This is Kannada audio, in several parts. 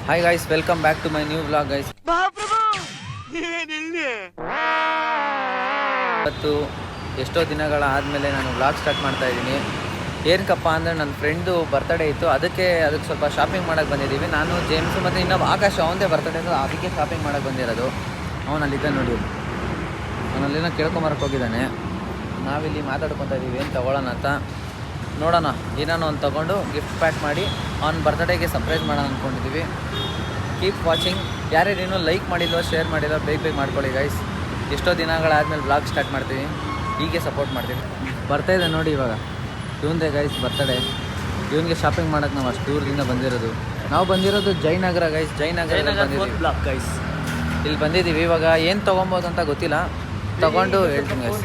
Hi guys, welcome back to my new vlog guys. ಇವತ್ತು ಎಷ್ಟೋ ದಿನಗಳ ಆದಮೇಲೆ ನಾನು ವ್ಲಾಗ್ ಸ್ಟಾರ್ಟ್ ಮಾಡ್ತಾ ಇದ್ದೀನಿ. ಏನಕ್ಕಪ್ಪ ಅಂದರೆ ನನ್ನ ಫ್ರೆಂಡು ಬರ್ತಡೇ ಇತ್ತು, ಅದಕ್ಕೆ ಸ್ವಲ್ಪ ಶಾಪಿಂಗ್ ಮಾಡೋಕ್ಕೆ ಬಂದಿದ್ದೀವಿ. ನಾನು ಜೇಮ್ಸು ಮತ್ತು ಇನ್ನೊಬ್ಬ ಆಕಾಶ, ಅವನದೇ ಬರ್ತಡೇ ಇತ್ತು, ಅದಕ್ಕೆ ಶಾಪಿಂಗ್ ಮಾಡೋಕ್ಕೆ ಬಂದಿರೋದು. ಅವನಲ್ಲಿದ್ದ ನೋಡಿ, ಅವನಲ್ಲಿನ ಕೇಳ್ಕೊಂಬರಕ್ಕೆ ಹೋಗಿದ್ದಾನೆ. ನಾವಿಲ್ಲಿ ಮಾತಾಡ್ಕೊತಾ ಇದ್ದೀವಿ ಏನು ತೊಗೊಳ್ಳೋಣ ಅಂತ. ನೋಡೋಣ, ಏನಾನು ಒಂದು ತೊಗೊಂಡು ಗಿಫ್ಟ್ ಪ್ಯಾಕ್ ಮಾಡಿ ಅವ್ನ ಬರ್ತಡೇಗೆ ಸರ್ಪ್ರೈಸ್ ಮಾಡೋಣ ಅಂದ್ಕೊಂಡಿದ್ದೀವಿ. Keep watching. ಯಾರ್ಯಾರು ಇನ್ನೂ ಲೈಕ್ ಮಾಡಿಲ್ಲೋ, ಶೇರ್ ಮಾಡಿಲ್ಲೋ, ಬೇಗ ಮಾಡ್ಕೊಳ್ಳಿ ಗೈಸ್. ಎಷ್ಟೋ ದಿನಗಳಾದಮೇಲೆ ವ್ಲಾಗ್ ಸ್ಟಾರ್ಟ್ ಮಾಡ್ತೀವಿ, ಹೀಗೆ ಸಪೋರ್ಟ್ ಮಾಡ್ತೀವಿ. ಬರ್ತಾಯಿದೆ ನೋಡಿ, ಇವಾಗ ಇವನದೇ ಗೈಸ್ ಬರ್ತಡೇ. ಇವನಿಗೆ ಶಾಪಿಂಗ್ ಮಾಡೋಕ್ಕೆ ನಾವು ಅಷ್ಟು ದೂರದಿಂದ ಬಂದಿರೋದು. ನಾವು ಬಂದಿರೋದು ಜಯನಗರ ಗೈಸ್, ಜಯನಗರ ಗೈಸ್. ಇಲ್ಲಿ ಬಂದಿದ್ದೀವಿ. ಇವಾಗ ಏನು ತೊಗೊಬೋದು ಅಂತ ಗೊತ್ತಿಲ್ಲ, ತೊಗೊಂಡು ಹೇಳ್ತೀನಿ ಗೈಸ್.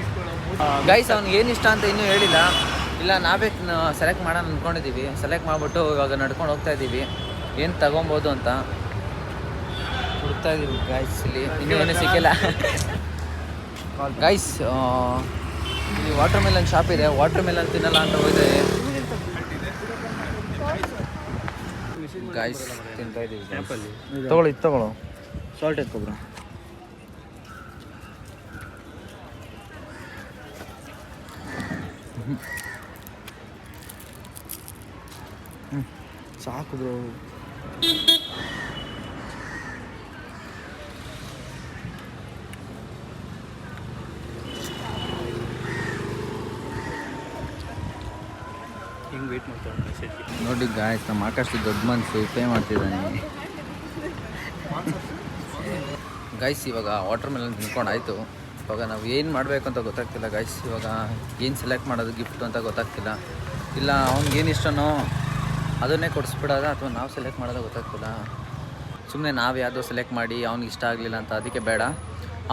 ಗೈಸ್ ಅವ್ನಿಗೆ ಏನು ಇಷ್ಟ ಅಂತ ಇನ್ನೂ ಹೇಳಿಲ್ಲ. ಇಲ್ಲ, ನಾವೇ ಸೆಲೆಕ್ಟ್ ಮಾಡೋಣ ಅಂದ್ಕೊಂಡಿದ್ದೀವಿ. ಸೆಲೆಕ್ಟ್ ಮಾಡಿಬಿಟ್ಟು ಇವಾಗ ನಡ್ಕೊಂಡು ಹೋಗ್ತಾ ಇದ್ದೀವಿ, ಏನು ತೊಗೊಬೋದು ಅಂತ ಹುಡುಕ್ತಾ ಇದ್ದೀವಿ ಗೈಸ್. ಇಲ್ಲಿ ಇನ್ನೂ ಏನೂ ಸಿಕ್ಕಿಲ್ಲ ಗೈಸ್. ಇಲ್ಲಿ ವಾಟರ್ ಮೆಲನ್ ಶಾಪ್ ಇದೆ, ವಾಟರ್ ಮೆಲನ್ ತಿನ್ನಲ್ಲ ಅಂತ ಹೋಗಿದೆ ಗೈಸ್. ತಿಂತಾ ಇದ್ದೀವಿ. ತಗೊಳ್ಳೋ ಸಾಲ್ಟ್ ಎತ್ಕೊಬ್ರ. ಸಾಕು ಬ್ರೋ. ನೋಡಿ ಗಾಯ್ಸ್, ನಮ್ಮ ಆಕಾಶ ದೊಡ್ಡ ಮನಸ್ಸು ಪೇ ಮಾಡ್ತಿದ್ದಾನೆ ಗೈಸ್. ಇವಾಗ ವಾಟರ್ ಮೆಲನ್ ತಿನ್ಕೊಂಡು ಆಯಿತು. ಇವಾಗ ನಾವು ಏನು ಮಾಡಬೇಕು ಅಂತ ಗೊತ್ತಾಗ್ತಿಲ್ಲ ಗೈಸ್. ಇವಾಗ ಏನು ಸೆಲೆಕ್ಟ್ ಮಾಡೋದು ಗಿಫ್ಟು ಅಂತ ಗೊತ್ತಾಗ್ತಿಲ್ಲ. ಇಲ್ಲ ಅವ್ನಿಗೆ ಏನು ಇಷ್ಟನೋ ಅದನ್ನೇ ಕೊಡಿಸ್ಬಿಡೋದ, ಅಥವಾ ನಾವು ಸೆಲೆಕ್ಟ್ ಮಾಡೋದು ಗೊತ್ತಾಗ್ತಿಲ್ಲ. ಸುಮ್ಮನೆ ನಾವು ಯಾವುದೋ ಸೆಲೆಕ್ಟ್ ಮಾಡಿ ಅವ್ನಿಗೆ ಇಷ್ಟ ಆಗಲಿಲ್ಲ ಅಂತ, ಅದಕ್ಕೆ ಬೇಡ.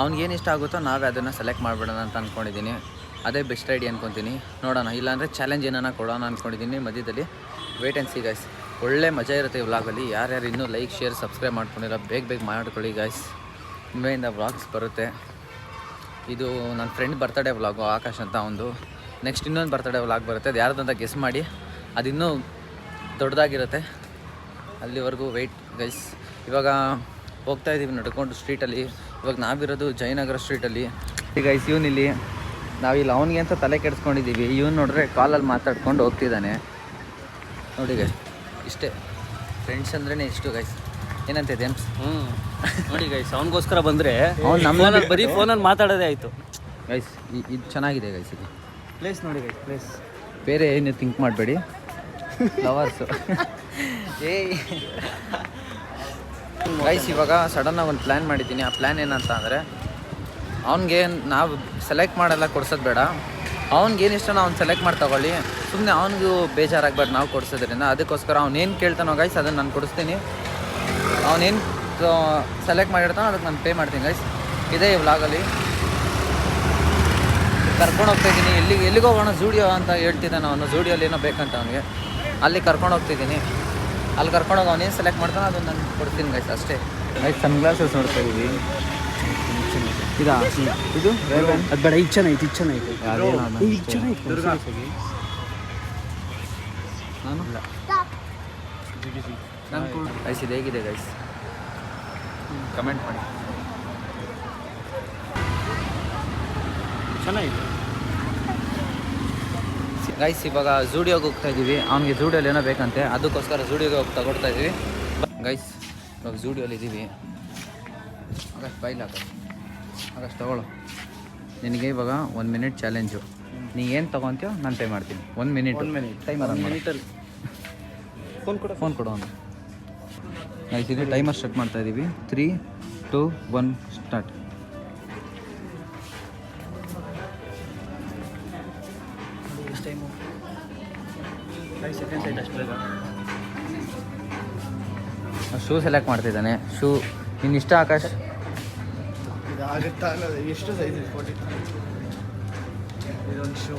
ಅವ್ನಿಗೇನು ಇಷ್ಟ ಆಗುತ್ತೋ ನಾವೇ ಅದನ್ನು ಸೆಲೆಕ್ಟ್ ಮಾಡಿಬಿಡೋಣ ಅಂತ ಅಂದ್ಕೊಂಡಿದ್ದೀನಿ. ಅದೇ ಬೆಸ್ಟ್ ಐಡಿಯಾ ಅಂದ್ಕೊತೀನಿ. ನೋಡೋಣ, ಇಲ್ಲಾಂದರೆ ಚಾಲೆಂಜ್ ಏನಾನ ಕೊಡೋಣ ಅಂದ್ಕೊಂಡಿದ್ದೀನಿ ಮಧ್ಯದಲ್ಲಿ. Wait and see guys. ಒಳ್ಳೆ ಮಜಾ ಇರುತ್ತೆ ಈ ವ್ಲಾಗಲ್ಲಿ. ಯಾರ್ಯಾರು ಇನ್ನೂ ಲೈಕ್, ಶೇರ್, ಸಬ್ಸ್ಕ್ರೈಬ್ ಮಾಡ್ಕೊಂಡಿರೋ ಬೇಗ ಮಾಡ್ಕೊಳ್ಳಿ ಗಾಯ್ಸ್. ಇನ್ಮೇಲಿಂದ ವ್ಲಾಗ್ಸ್ ಬರುತ್ತೆ. ಇದು ನನ್ನ ಫ್ರೆಂಡ್ ಬರ್ತಡೇ ವ್ಲಾಗು, ಆಕಾಶ್ ಅಂತ ಒಂದು. ನೆಕ್ಸ್ಟ್ ಇನ್ನೊಂದು ಬರ್ತಡೇ ವ್ಲಾಗ್ ಬರುತ್ತೆ, ಅದು ಯಾರ್ದಂತ ಗೆಸ್ ಮಾಡಿ. ಅದಿನ್ನೂ ದೊಡ್ಡದಾಗಿರುತ್ತೆ, ಅಲ್ಲಿವರೆಗೂ ವೆಯ್ಟ್ ಗೈಸ್. ಇವಾಗ ಹೋಗ್ತಾ ಇದ್ದೀವಿ ನಡ್ಕೊಂಡು ಸ್ಟ್ರೀಟಲ್ಲಿ. ಇವಾಗ ನಾವಿರೋದು ಜಯನಗರ ಸ್ಟ್ರೀಟಲ್ಲಿ ಗೈಸ್. ಇವನಿಲ್ಲಿ, ನಾವಿಲ್ಲಿ ಅವನಿಗೆ ಅಂತ ತಲೆ ಕೆಡಿಸ್ಕೊಂಡಿದ್ದೀವಿ. ಇವನು ನೋಡ್ರೆ ಕಾಲಲ್ಲಿ ಮಾತಾಡ್ಕೊಂಡು ಹೋಗ್ತಿದ್ದಾನೆ ನೋಡಿ ಗೈಸ್. ಇಷ್ಟೇ ಫ್ರೆಂಡ್ಸ್ ಅಂದ್ರೇ ಇಷ್ಟು ಗೈಸ್. ಏನಂತೆ ಜೇಮ್ಸ್? ನೋಡಿ ಗೈಸ್, ಅವನಿಗೋಸ್ಕರ ಬಂದರೆ ಅವ್ನು ನಮ್ಮ ಬರೀ ಫೋನಲ್ಲಿ ಮಾತಾಡೋದೇ ಆಯಿತು ಗೈಸ್. ಇದು ಚೆನ್ನಾಗಿದೆ ಗೈಸ್. ಇದು ಪ್ಲೇಸ್ ನೋಡಿ ಗೈಸ್, ಪ್ಲೇಸ್ ಬೇರೆ ಏನು ಥಿಂಕ್ ಮಾಡಬೇಡಿ, ಲವರ್ಸು. ಗೈಸ್ ಇವಾಗ ಸಡನ್ನಾಗಿ ಒಂದು ಪ್ಲ್ಯಾನ್ ಮಾಡಿದ್ದೀನಿ. ಆ ಪ್ಲ್ಯಾನ್ ಏನಂತ ಅಂದರೆ, ಅವ್ನಿಗೆ ನಾವು ಸೆಲೆಕ್ಟ್ ಮಾಡಲ್ಲ, ಕೊಡ್ಸೋದು ಬೇಡ. ಅವ್ನಿಗೇನು ಇಷ್ಟನೋ ಅವ್ನು ಸೆಲೆಕ್ಟ್ ಮಾಡಿ ತಗೊಳ್ಳಿ. ಸುಮ್ಮನೆ ಅವ್ನಿಗೂ ಬೇಜಾರಾಗಬೇಡ ನಾವು ಕೊಡಿಸೋದ್ರಿಂದ. ಅದಕ್ಕೋಸ್ಕರ ಅವ್ನೇನು ಕೇಳ್ತಾನೋ ಗೈಸ್ ಅದನ್ನು ನಾನು ಕೊಡಿಸ್ತೀನಿ. ಅವನೇನು ಸೆಲೆಕ್ಟ್ ಮಾಡಿರ್ತಾನೋ ಅದಕ್ಕೆ ನಾನು ಪೇ ಮಾಡ್ತೀನಿ ಗೈಸ್. ಇದೇ ಈ ವ್ಲಾಗಲ್ಲಿ ಕರ್ಕೊಂಡು ಹೋಗ್ತಾಯಿದ್ದೀನಿ. ಎಲ್ಲಿಗೆ ಹೋಗೋಣ, ಜೂಡಿಯೋ ಅಂತ ಹೇಳ್ತಿದ್ದಾನೆ ಅವನು. ಜೂಡಿಯೋಲ್ಲಿ ಏನೋ ಬೇಕಂತ ಅವನಿಗೆ, ಅಲ್ಲಿ ಕರ್ಕೊಂಡು ಹೋಗ್ತಿದ್ದೀನಿ. ಅಲ್ಲಿ ಕರ್ಕೊಂಡೋಗಿ ಅವನೇನು ಸೆಲೆಕ್ಟ್ ಮಾಡ್ತಾನೋ ಅದನ್ನು ನಾನು ಕೊಡ್ತೀನಿ ಗೈಸ್, ಅಷ್ಟೇ ಗೈಸ್. ಸನ್ ಗ್ಲಾಸಸ್ ನೋಡ್ತಾ ಇದ್ದೀವಿ. ಇದಾ ಇದು ಅದು ಬೇಡ, ಇದು ಚೆನ್ನಾಗಿ ಚೆನ್ನಾಗಿ ನಾನು ಗೈಸ್. ಇದು ಹೇಗಿದೆ ಗೈಸ್, ಕಮೆಂಟ್ ಮಾಡಿ. ಚೆನ್ನಾಗಿದೆ ಗೈಸ್. ಇವಾಗ ಜೂಡಿಯೋಗೆ ಹೋಗ್ತಾ ಇದ್ದೀವಿ. ಅವ್ನಿಗೆ ಜೂಡಿಯೋಲಿ ಏನೋ ಬೇಕಂತೆ, ಅದಕ್ಕೋಸ್ಕರ ಜೂಡಿಯೋಗೆ ಹೋಗಿ ತಗೊಳ್ತಾ ಇದ್ದೀವಿ ಗೈಸ್. ಇವಾಗ ಜೂಡಿಯೋಲಿ ಇದ್ದೀವಿ. ಆಗಸ್ಟ್ ಬೈಲ್ ಆಗಸ್ಟ್ ತಗೊಳ್ಳೋ. ನಿನಗೆ ಇವಾಗ 1 ಮಿನಿಟ್ ಚಾಲೆಂಜು. ನೀ ಏನು ತೊಗೊತೀಯೋ ನಾನು ಪೇ ಮಾಡ್ತೀನಿ. 1 ಮಿನಿಟ್ ಟೈಮರ್. ಮಿನಿಟಲ್ಲಿ ಫೋನ್ ಕೊಡು ಅವನು ಗೈಸ್. ಇದು ಟೈಮರ್ ಸ್ಟಾರ್ಟ್ ಮಾಡ್ತಾ ಇದ್ದೀವಿ. 3, 2, 1 ಸ್ಟಾರ್ಟ್. ಶೂ ಸೆಲೆಕ್ಟ್ ಮಾಡ್ತಿದ್ದಾನೆ. ಶೂ ನಿನ್ನ ಇಷ್ಟ ಆಕಾಶ್? ಎಷ್ಟು ಸೈಜ್ ಇದೊಂದು ಶೂ.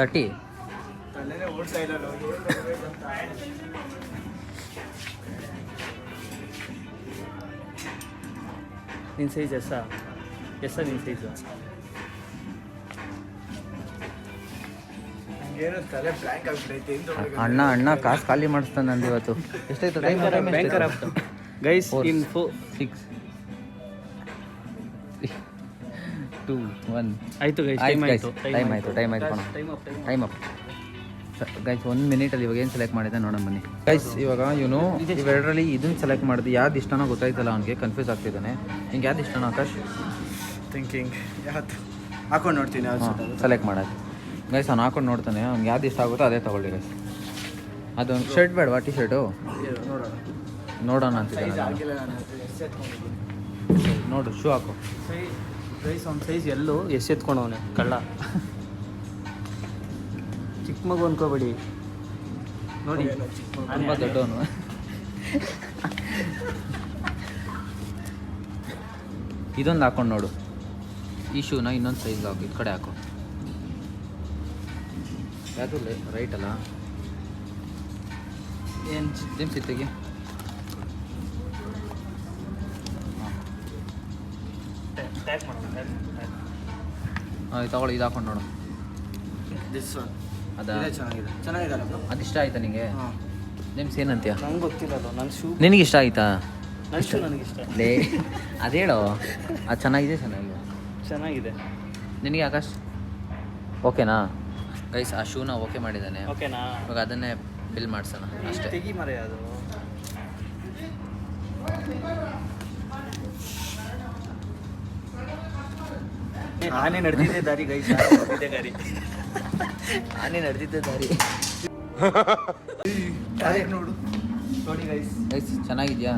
ತರ್ಟಿ ನಿನ್ನ ಸೈಜ್ ಎಸ್ಸಾ ನಿನ್ನ ಸೈಜು ಏನೋ ತಲೆ ಬ್ಲ್ಯಾಂಕ್ ಆಗ್ಬಿಟ್ಟೈತೆ ಅಣ್ಣ ಕಾಸು ಖಾಲಿ ಮಾಡಿಸ್ತಾನೆ ನಂದು ಇವತ್ತು. ಎಷ್ಟಾಯ್ತು ಟೈಮ್? ಭಯಂಕರ ಗೈಸ್ ಇನ್ 6 2 1 ಆಯಿತು ಗೈಸ್ ಟೈಮ್ ಆಯಿತು ಟೈಮ್ ಅಪ್ ಗೈಸ್ 1 ಮಿನಿಟಲ್ಲಿ ಇವಾಗ ಏನು ಸೆಲೆಕ್ಟ್ ಮಾಡಿದೆ ನೋಡೋಣ ಬನ್ನಿ ಗೈಸ್. ಇವಾಗ ಇವನು ಇವೆರಡರಲ್ಲಿ ಇದನ್ನು ಸೆಲೆಕ್ಟ್ ಮಾಡಿದೆ. ಯಾವ್ದು ಇಷ್ಟನೋ ಗೊತ್ತಾಯ್ತಲ್ಲ ಅವ್ನಿಗೆ, ಕನ್ಫ್ಯೂಸ್ ಆಗ್ತಿದ್ದಾನೆ. ಹಿಂಗೆ ಯಾವ್ದು ಇಷ್ಟನೋ ಆಕಾಶ್? ಥಿಂಕಿಂಗ್ ಯಾವುದು ಹಾಕೊಂಡು ನೋಡ್ತೀನಿ ಸೆಲೆಕ್ಟ್ ಮಾಡೋದು ಗೈಸ್. ಅವ್ನು ಹಾಕೊಂಡು ನೋಡ್ತಾನೆ, ಅವ್ನಿಗೆ ಯಾವ್ದು ಇಷ್ಟ ಆಗುತ್ತೋ ಅದೇ ತೊಗೊಳ್ಳಿ ಗೈಸ್. ಅದೊಂದು ಶರ್ಟ್ ಬೇಡವಾ? ಟಿ ಶರ್ಟು ನೋಡೋಣ ಅಂತಿದ್ದೆ ನೋಡು. ಶೂ ಹಾಕು ಗೈಸ್. ಅವ್ನ ಸೈಜ್ ಎಲ್ಲೂ ಎತ್ಕೊಂಡವನೆ ಕಳ್ಳ. ಚಿಕ್ಕ ಮಗು ಅನ್ಕೋಬೇಡಿ ನೋಡಿ, ತುಂಬ ದೊಡ್ಡವನು. ಇದೊಂದು ಹಾಕೊಂಡು ನೋಡು. ಈ ಶೂನ ಇನ್ನೊಂದು ಸೈಜ್ ಹಾಕು, ಈ ಕಡೆ ಹಾಕು. ಯಾವುದು ರೈಟ್ ಅಲ್ಲ? ಏನು ಜೇಮ್ಸ್ ಇತ್ತಿಗೆ ಹಾಂ ತಗೊಳ್ಳಿ. ಇದು ಹಾಕೊಂಡು ನೋಡು. ಚೆನ್ನಾಗಿದೆ ಅದಿಷ್ಟ ಆಯ್ತಾ ನಿಂಗೆ? ಜೇಮ್ಸ್ ಏನಂತೀಯ? ನಂಗೆ ಗೊತ್ತಿಲ್ಲ ನನ್ನ ಶೂ ನಿನಗೆ ಇಷ್ಟ ಆಯ್ತಾ? ನನ್ನ ಶೂ ನನಗಿಷ್ಟ. ಲೇ ಅದು ಹೇಳೋ. ಅದು ಚೆನ್ನಾಗಿದೆ. ನಿನಗೆ ಆಕಾಶ್ ಓಕೆನಾ? ಗೈಸ್ ಆ ಶೂನ ಓಕೆ ಮಾಡಿದ್ದಾನೆ. ಓಕೆನಾ? ಇವಾಗ ಅದನ್ನೇ ಬಿಲ್ ಮಾಡಿಸೋಣ ಅಷ್ಟೇ. ತೆಗಿ ಮರೆ ಅದು. ಆನೆ ನಡೆದಿದ್ದೆ ದಾರಿ ಗೈಸ್. ಆನೆ ನಡೆದಿದ್ದೆ ದಾರಿ. ನೋಡು ನೋಡಿ ಗೈಸ್, ಗೈಸ್ ಚೆನ್ನಾಗಿದ್ಯಾ?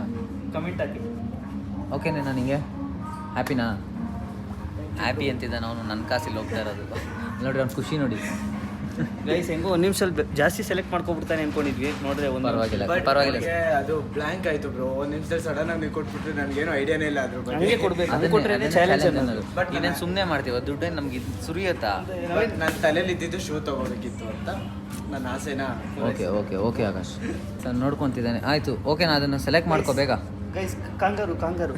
ಕಮೆಂಟ್ ಹಾಕಿ. ಓಕೆನೇನಾ ನಿಂಗೆ? ಹ್ಯಾಪಿನಾ? ಹ್ಯಾಪಿ ಅಂತಿದ್ದಾನೆ ಅವನು. ನನ್ನ ಕಾಸಿಲ್ಲಿ ಹೋಗ್ತಾ ಇರೋದು ನೋಡ್ರಿ. ಅವ್ನು ಖುಷಿ ನೋಡಿ ಗೈಸ್. ಹೆಂಗೋ ಒಂದು ನಿಮಿಷದಲ್ಲಿ ಜಾಸ್ತಿ ಸೆಲೆಕ್ಟ್ ಮಾಡ್ಕೊಬಿಡ್ತಾನೆ ಅನ್ಕೊಂಡಿದ್ವಿ. ನೋಡ್ರೆ ಒಂದು ಪರವಾಗಿಲ್ಲ. ಅದು ಬ್ಲ್ಯಾಂಕ್ ಆಯ್ತು ಬ್ರೋ. ಒಂದು ನಿಮಿಷದಲ್ಲಿ ಸಡನ್ ಆಗಿ ಕೊಟ್ಬಿಟ್ರೆ ನನಗೇನು ಐಡಿಯಾನೇ ಇಲ್ಲ ಅದ್ರ ಬಗ್ಗೆ. ನನಗೆ ಕೊಡ್ಬೇಕು. ಅದು ಕೊಟ್ಟರೆ ಚಾಲೆಂಜ್ ಅನ್ನೋದು. ಬಟ್ ಇನ್ನೇನು ಸುಮ್ಮನೆ ಮಾಡ್ತೀವಿ. ದುಡ್ಡೇ ನಮ್ಗೆ ಸುರಿಯುತ್ತಾ? ನನ್ನ ತಲೆಯಲ್ಲಿ ಇದ್ದಿದ್ದು ಶೂ ತಗೋಬೇಕಿತ್ತು ಅಂತ ನನ್ನ ಆಸೆನಾ. ಓಕೆ ಆಕಾಶ್ ಸರ್ ನೋಡ್ಕೊತಿದ್ದಾನೆ. ಆಯಿತು ಓಕೆನಾ? ಅದನ್ನು ಸೆಲೆಕ್ಟ್ ಮಾಡ್ಕೋ ಬೇಗ ಗೈಸ್. ಕಾಂಗಾರು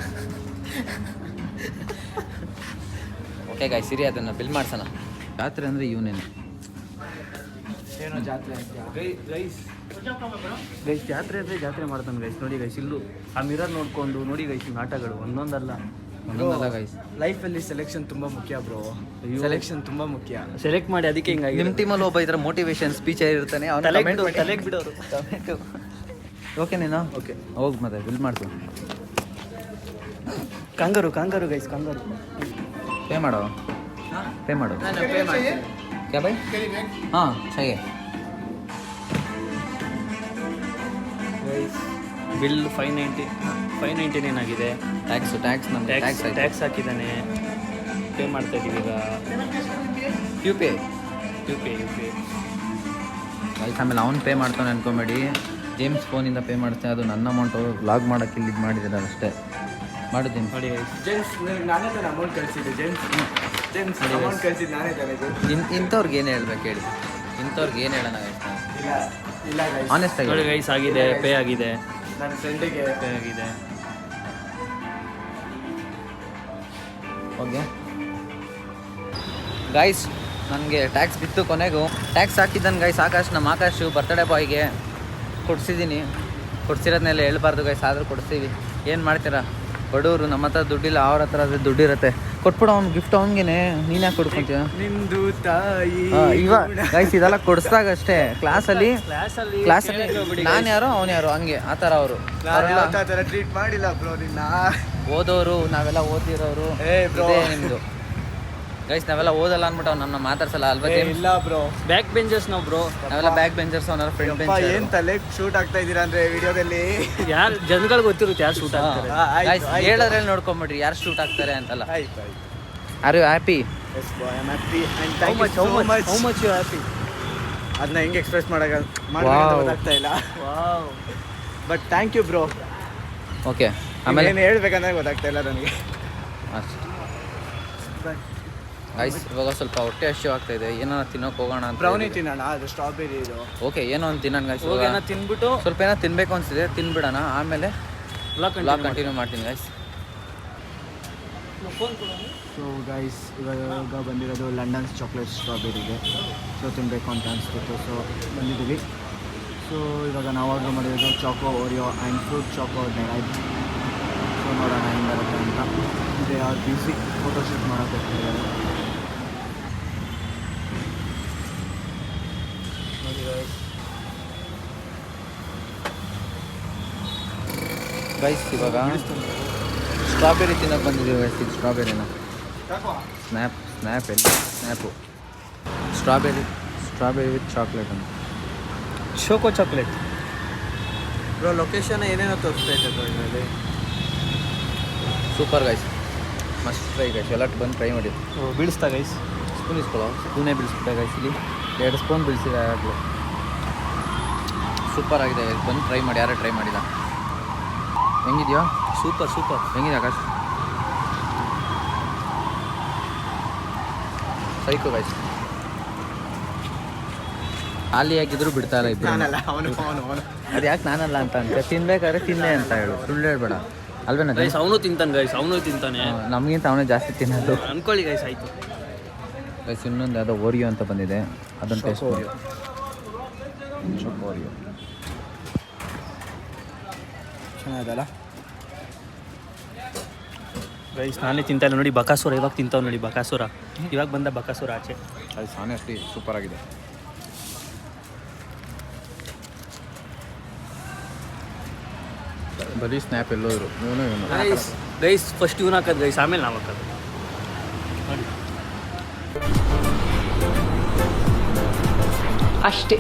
ಓಕೆ ಗೈಸ್ ಸಿರಿ, ಅದನ್ನು ಬಿಲ್ ಮಾಡ್ಸೋಣ. ಜಾತ್ರೆ ಅಂದರೆ ಇವನೇನು? ಏನೋ ಜಾತ್ರೆ ಗೈಸ್ ಜಾತ್ರೆ ಅಂದರೆ ಜಾತ್ರೆ ಮಾಡ್ತಾನೆ ಗೈಸ್. ನೋಡಿ ಗೈಸ್, ಇಲ್ಲೂ ಆ ಮಿರರ್ ನೋಡ್ಕೊಂಡು ನೋಡಿ ಗೈಸ್. ಆಟಗಳು ಒಂದೊಂದಲ್ಲ ಗೈಸ್. ಲೈಫಲ್ಲಿ ಸೆಲೆಕ್ಷನ್ ತುಂಬ ಮುಖ್ಯ ಬ್ರೋ. ಸೆಲೆಕ್ಷನ್ ತುಂಬ ಮುಖ್ಯ. ಸೆಲೆಕ್ಟ್ ಮಾಡಿ ಅದಕ್ಕೆ ಹಿಂಗಾಗಿ. ನಿಮ್ಮ ಟೀಮಲ್ಲಿ ಒಬ್ಬ ಇದ್ರೆ ಮೋಟಿವೇಶನ್ ಸ್ಪೀಚ್ ಇರ್ತಾನೆ. ತಲೆಗೆ ಬಿಡೋರು. ಓಕೆನೇನಾ? ಓಕೆ ಹೋಗಿ ಮತ್ತೆ ಬಿಲ್ ಮಾಡ್ತೀವಿ. ಕಾಂಗಾರು ಗೈಸ್. ಪೇ ಮಾಡು. ನಾನು ಪೇ ಮಾಡ್ತೀನಿ. ಕ್ಯಾ ಬೈ? ಹಾಂ ಸರಿ. ಬಿಲ್ 590 ಏನಾಗಿದೆ. ಟ್ಯಾಕ್ಸ್ ನಮ್ಗೆ ಟ್ಯಾಕ್ಸ್ ಹಾಕಿದ್ದಾನೆ. ಪೇ ಮಾಡ್ತಾ ಇದ್ದೀವಿ ಈಗ. U P guys. ಆಮೇಲೆ ಅವ್ನು ಪೇ ಮಾಡ್ತಾನೆ ಅನ್ಕೊಂಬೇಡಿ. ಜೇಮ್ಸ್ ಫೋನಿಂದ ಪೇ ಮಾಡ್ತಾನೆ. ಅದು ನನ್ನ ಅಮೌಂಟು. ವ್ಲಾಗ್ ಮಾಡೋಕ್ಕೆ ಇಲ್ಲಿ ಮಾಡಿದ್ದಾರೆ ಅಷ್ಟೇ. ಮಾಡಿದ್ದೀನಿ ನೋಡಿ ಗೈಸ್. ಜೇಮ್ಸ್ ನಾನೇ ತಾನೆ ಅಮೌಂಟ್ ಕಳಿಸಿದ್ದೆ. ಜೇಮ್ಸ್ ಅಮೌಂಟ್ ಕಳಿಸಿದ್ದು ನಾನೇ ತಾನೆ. ಇಂಥವ್ರಿಗೆ ಏನು ಹೇಳ್ಬೇಕು ಹೇಳಿ? ಇಂಥವ್ರಿಗೆ ಏನು ಹೇಳೋಣ ಗೈಸ್? ಇಲ್ಲ ಗೈಸ್, ಆನೆಸ್ಟ್ ಆಗಿ ನೋಡಿ ಗೈಸ್, ಆಗಿದೆ. ಪೇ ಆಗಿದೆ. ನನ್ನ ಫ್ರೆಂಡಿಗೆ ಪೇ ಆಗಿದೆ. ಓಕೆ ಗೈಸ್, ನನಗೆ ಟ್ಯಾಕ್ಸ್ ಬಿತ್ತು. ಕೊನೆಗೂ ಟ್ಯಾಕ್ಸ್ ಹಾಕಿದ್ದಾನೆ ಗೈಸ್. ನಮ್ಮ ಆಕಾಶ್ ಬರ್ತಡೇ ಬಾಯ್ಗೆ ಕೊಡ್ಸಿದ್ದೀನಿ. ಕೊಡ್ಸಿರೋದ್ನೆಲ್ಲ ಹೇಳ್ಬಾರ್ದು ಗೈಸ್, ಆದರೂ ಕೊಡ್ತೀವಿ. ಏನು ಮಾಡ್ತೀರಾ ಬಡವರು? ನಮ್ಮ ಹತ್ರ ದುಡ್ಡಿಲ್ಲ, ಅವ್ರ ಹತ್ರ ಅದೇ ದುಡ್ಡಿರುತ್ತೆ. ಕೊಟ್ಬಿಡು ಅವ್ನು ಗಿಫ್ಟ್. ಅವನಿಗೇನೆ ನೀನು ಯಾಕೆ ಕೊಡ್ಕೊತೀಯ? ನಿಮ್ದು ತಾಯಿ ಇವಾಗ ಗೈಸ್ ಇದೆಲ್ಲ ಕೊಡಿಸ್ದಾಗ ಅಷ್ಟೇ. ಕ್ಲಾಸಲ್ಲಿ ನಾನು ಯಾರೋ ಅವ್ನು ಯಾರೋ ಹಂಗೆ ಆ ಥರ ಅವರು ಟ್ರೀಟ್ ಮಾಡಿಲ್ಲ ಬ್ರೋ ನಿನ್ನ. ಓದೋರು ನಾವೆಲ್ಲ ಓದಿರೋರು. ನಿಮ್ಮದು ಗೈಸ್ ನಾವೆಲ್ಲ ಓದಲ್ಲ ಅಂದ್ಬಿಟ್ಟು ಅವ್ನು ನಮ್ಮ ಮಾತಾಡ್ಸಲ್ಲ ಅಲ್ವಾ? ಇಲ್ಲ ಬ್ರೋ, ಬ್ಯಾಕ್ ಬೆಂಚರ್ಸ್ ನಾವು ಬ್ರೋ. ನಾವೆಲ್ಲ ಬ್ಯಾಕ್ ಬೆಂಚರ್ಸ್, ಅವನ ಫ್ರಂಟ್ ಬೆಂಚರ್. ಏನ್ ತಲೆ ಶೂಟ್ ಆಗ್ತಾ ಇದೀರಾ ಅಂದ್ರೆ ವಿಡಿಯೋದಲ್ಲಿ? ಯಾರು ಜನಗಳಿಗೆ ಗೊತ್ತಿರುತ್ತೆ ಯಾರು ಶೂಟ್ ಆಗ್ತಾರೆ. ಹೇಳೋದ್ರಲ್ಲಿ ನೋಡ್ಕೊಂಬಿಡ್ರಿ ಯಾರು ಶೂಟ್ ಆಗ್ತಾರೆ ಅಂತಲ್ಲ. ಆಯ್ತು. Are you happy? Yes bro, I am happy and thank you so much. How much you happy? ಅದನ್ನ ಹೆಂಗೆ ಎಕ್ಸ್ಪ್ರೆಸ್ ಮಾಡೋಕೆ ಗೊತ್ತಾಗ್ತಾ ಇಲ್ಲ. Wow. But thank you bro. Okay, ಆಮೇಲೆ ಏನು ಹೇಳ್ಬೇಕಂದ್ರೆ ಗೊತ್ತಾಗ್ತಾ ಇಲ್ಲ ನನಗೆ. ಅಷ್ಟೇ ಗೈಸ್, ಇವಾಗ ಸ್ವಲ್ಪ ಹೊಟ್ಟೆ ಹಸಿವು ಆಗ್ತಾ ಇದೆ. ಏನೋ ತಿನ್ನೋಕೆ ಹೋಗೋಣ ಅಂತ. ಬ್ರೌನಿ ತಿನ್ನೋಣ, ಅದು ಸ್ಟ್ರಾಬೆರಿ ಇದು. ಓಕೆ, ಏನೋ ಒಂದು ತಿನ್ನೋಣ ಗೈಸ್. ಏನೋ ತಿನ್ಬಿಟ್ಟು ಸ್ವಲ್ಪ ಏನೋ ತಿನ್ಬೇಕು ಅನ್ಸಿದೆ, ತಿನ್ಬಿಡೋಣ. ಆಮೇಲೆ ಬ್ಲಾಗ್ ಕಂಟಿನ್ಯೂ ಮಾಡ್ತೀನಿ ಗೈಸ್. ಸೊ ಗೈಸ್ ಇವಾಗ ಬಂದಿರೋದು ಲಂಡನ್ಸ್ ಚಾಕ್ಲೇಟ್ ಸ್ಟ್ರಾಬೆರಿಗೆ. ಸೊ ತಿನ್ನಬೇಕು ಅಂತ ಅನಿಸ್ತಿತ್ತು, ಸೊ ಬಂದಿದ್ದೀವಿ. ಸೊ ಇವಾಗ ನಾವು ಆರ್ಡ್ರ್ ಮಾಡಿರೋದು choco Oreo and fruit choco delight. So ನೋಡೋಣ ಹೆಂಗೆ ಬರುತ್ತೆ ಅಂತ. ಇದೆ ಅವ್ರು ಬಿಸಿ ಫೋಟೋಶೂಟ್ ಮಾಡೋಕ್ಕೆ ಹೋಗ್ತಿದ್ದಾರೆ. ಗೈಸ್ ಇವಾಗ ಸ್ಟ್ರಾಬೆರಿ ತಿನ್ನೋಕೆ ಬಂದಿದ್ದೀವಿ ಗೈಸ್. ಇದು ಸ್ಟ್ರಾಬೆರಿನ ಸ್ನ್ಯಾಪು ಸ್ಟ್ರಾಬೆರಿ ವಿತ್ ಚಾಕ್ಲೇಟ್ ಅಂತ. ಚೋಕೋ ಚಾಕ್ಲೇಟ್. ಬ್ರೋ ಲೊಕೇಶನ್ ಏನೇನೋ ತೋರಿಸ್ತಾ ಇತ್ತು ಇದರಲ್ಲಿ. Super guys, must try guys. ಎಲ್ಲ ಬಂದು ಟ್ರೈ ಮಾಡಿ. ಬೀಳಿಸ್ತಾ ಗೈಸ್. ಸ್ಪೂನ್ ಇಸ್ಕೊಳ್ಳೋ. ಸ್ಪೂನೇ ಬೀಳಿಸ್ಬಿಟ್ಟೆ ಗೈಸ್. ಇಲ್ಲಿ 2 ಸ್ಪೂನ್ ಬೀಳಿಸಿದೆ ಆಗಲೂ. ಸೂಪರ್ ಆಗಿದೆ ಗೈಸ್, ಬಂದು ಟ್ರೈ ಮಾಡಿ. ಯಾರೇ ಟ್ರೈ ಮಾಡಿಲ್ಲ. ಹೆಂಗಿದೆಯೋ? ಸೂಪರ್ ಹೆಂಗಿದೆ ಆಕಾಶ್? Psycho guys. ಖಾಲಿ ಆಗಿದ್ರು ಬಿಡ್ತಾ ಇಲ್ಲ ಇಬ್ಬರು. ಅವನು ಅದು ಯಾಕೆ ನಾನಲ್ಲ ಅಂತ ತಿನ್ಬೇಕಾದ್ರೆ ತಿನ್ನೆ ಅಂತ ಹೇಳು, ಸುಳ್ಳು ಹೇಳ್ಬೇಡ ಅಲ್ವೇನ ಗೈಸ್. ಅವನು ತಿಂತಾನೆ ಗೈಸ್, ಅವನು ತಿಂತಾನೆ. ನಮಗಿಂತ ಅವನೇ ಜಾಸ್ತಿ ತಿನ್ನೋದು. ಅನ್ಕೊಳ್ಳಿ ಗೈಸ್. ಆಯಿತು ಗೈಸ್, ಇನ್ನೊಂದು ಯಾವುದೋ ಓರಿಯೋ ಅಂತ ಬಂದಿದೆ, ಅದನ್ನು ಟೇಸ್ಟ್ ಮಾಡಿ. ಓರಿಯೋ ಚೆನ್ನಾಗಲ್ಲ ಗೈಸ್. ನಾನೇ ತಿಂತಾ ಇಲ್ಲ ನೋಡಿ. ಬಕಾಸುರ ಇವಾಗ ತಿಂತಾವ್ ನೋಡಿ. ಬಕಾಸುರ ಇವಾಗ ಬಂದ ಬಕಾಸುರ ಆಚೆ. ಗೈಸ್ ಆನೆಸ್ಟ್ಲಿ ಸೂಪರ್ ಆಗಿದೆ. ಬರೀ ಸ್ನ್ಯಾಪ್ ಎಲ್ಲೋ ಇರು. ಗೈಸ್ ಫಸ್ಟ್ ಇವನು ಹಾಕೋದು ಗೈಸ್, ಆಮೇಲೆ ನಾವು ಹಾಕೋದು. ಅಷ್ಟೇ.